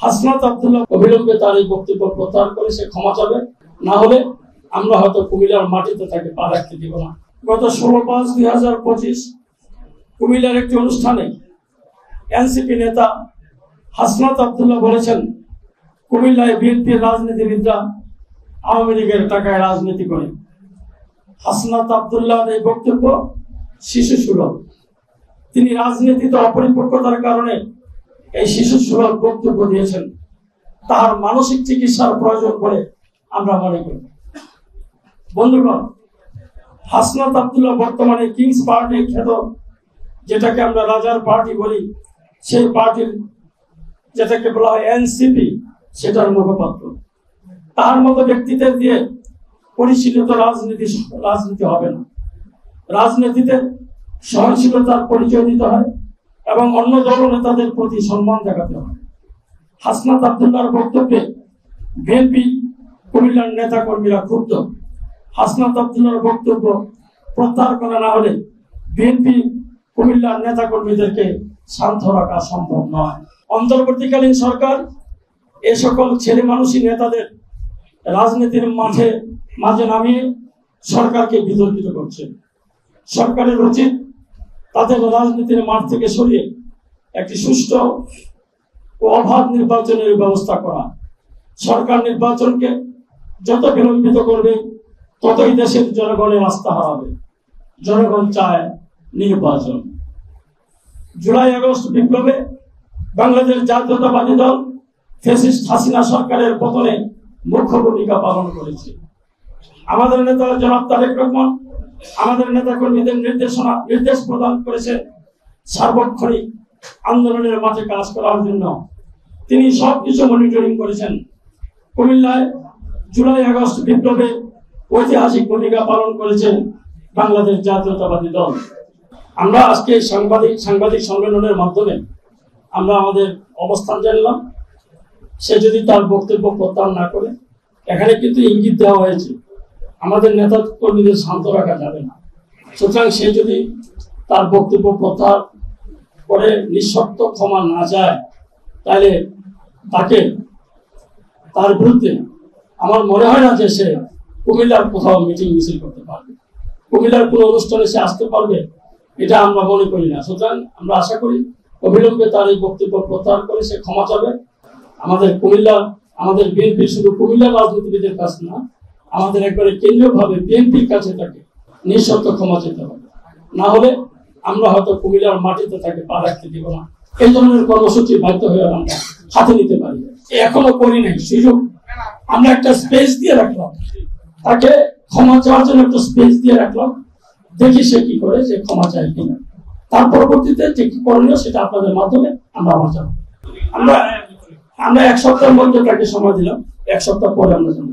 হাসনাত আব্দুল্লাহ অবিলম্বে তার এই বক্তব্য প্রত্যাহার করে সে ক্ষমা চাবে, না হলে আমরা হয়তো কুমিল্লার মাটিতে তাকে পা রাখতে দিব না। গত 16/5/2025 কুমিল্লার একটি অনুষ্ঠানে এনসিপি নেতা হাসনাত আব্দুল্লাহ বলেছেন, কুমিল্লায় বিএনপির রাজনীতিবিদরা আওয়ামী লীগের টাকায় রাজনীতি করে। হাসনাত আব্দুল্লাহর এই বক্তব্য শিশু সুলভ। তিনি রাজনীতিতে অপরিপক্কতার কারণে এই শিশু সুলভ বক্তব্য দিয়েছেন। তার মানসিক চিকিৎসার প্রয়োজন বলে আমরা মনে করি। বন্ধুগণ, হাসনাত আব্দুল্লাহ বর্তমানে কিংস পার্টি খ্যাত, যেটাকে আমরা রাজার পার্টি বলি, সেই পার্টির যেটাকে বলা হয় এনসিপি, সেটার মুখপাত্র। তার মতো ব্যক্তিদের দিয়ে পরিশীলিত রাজনীতি হবে না। রাজনীতিতে সহনশীলতার পরিচয় দিতে হয় এবং অন্য দল নেতাদের প্রতি সম্মান দেখাতে হয়। হাসনাত আব্দুল্লাহর বক্তব্যে বিএনপি কুমিল্লার নেতা কর্মীরা ক্ষুব্ধ। হাসনাত আব্দুল্লাহর বক্তব্য প্রত্যাহার করা না হলে বিএনপি কুমিল্লার নেতা কর্মীদেরকে শান্ত রাখা সম্ভব নয়। অন্তর্বর্তীকালীন সরকার এ সকল ছেলে মানুষী নেতাদের রাজনীতির মাঝে নামিয়ে সরকারকে বিতর্কিত করছে। সরকারের উচিত তাদের রাজনীতির মাঠ থেকে সরিয়ে একটি সুষ্ঠু ও অবাধ নির্বাচনের ব্যবস্থা করা। সরকার নির্বাচনকে যত বিলম্বিত করবে ততই দেশের জনগণের আস্থা হারাবে। জনগণ চায় নির্বাচন। জুলাই আগস্ট বিপ্লবে বাংলাদেশ জাতীয়তাবাদী দল ফ্যাসিস্ট হাসিনা সরকারের পতনে মুখ্য ভূমিকা পালন করেছে। আমাদের নেতা জনাব তারেক রহমান আমাদের নেতা কর্মীদের নির্দেশ প্রদান করেছে সার্বক্ষণিক আন্দোলনের মাঠে কাজ করার জন্য। তিনি সবকিছু মনিটরিং করেছেন। কুমিল্লায় জুলাই আগস্ট বিপ্লবে ঐতিহাসিক ভূমিকা পালন করেছেন বাংলাদেশ জাতীয়তাবাদী দল। আমরা আজকে সাংবাদিক সম্মেলনের মাধ্যমে আমরা আমাদের অবস্থান জানলাম। সে যদি তার বক্তব্য প্রত্যাহার না করে, এখানে কিন্তু ইঙ্গিত দেওয়া হয়েছে আমাদের নেতা কর্মীদের শান্ত রাখা যাবে না। সুতরাং সে যদি তার বক্তব্য প্রত্যাহার করে নিঃশর্ত ক্ষমা না চায়, তাহলে তার বিরুদ্ধে আমার মনে হয় না যে সে কুমিল্লার কোথাও মিটিং মিছিল করতে পারবে, কুমিল্লার কোনো অনুষ্ঠানে সে আসতে পারবে, এটা আমরা মনে করি না। সুতরাং আমরা আশা করি অবিলম্বে তার এই বক্তব্য প্রত্যাহার করে সে ক্ষমা চাবে। আমাদের বিএনপি শুধু কুমিল্লার রাজনীতিবিদের কাছে না, আমাদের একবারে কেন্দ্রীয়ভাবে বিএনপির কাছে তাকে নিঃশর্ত ক্ষমা চেতে হবে, না হলে আমরা হয়তো কুমিল্লার মাটিতে তাকে পা রাখতে দিব না। এই ধরনের কর্মসূচি বাধ্য হয়ে আমরা হাতে নিতে পারি। এখনো করি নাই, সুযোগ আমরা একটা স্পেস দিয়ে রাখলাম, তাকে ক্ষমা চাওয়ার জন্য একটা স্পেস দিয়ে রাখলাম। দেখি সে কি করে, সে ক্ষমা চায় কিনা। তার পরবর্তীতে যে কি করণীয় সেটা আপনাদের মাধ্যমে আমরা আমার জানাবো। আমরা 1 সপ্তাহের মধ্যে তাকে সময় দিলাম, 1 সপ্তাহ পরে আমরা জানাবো।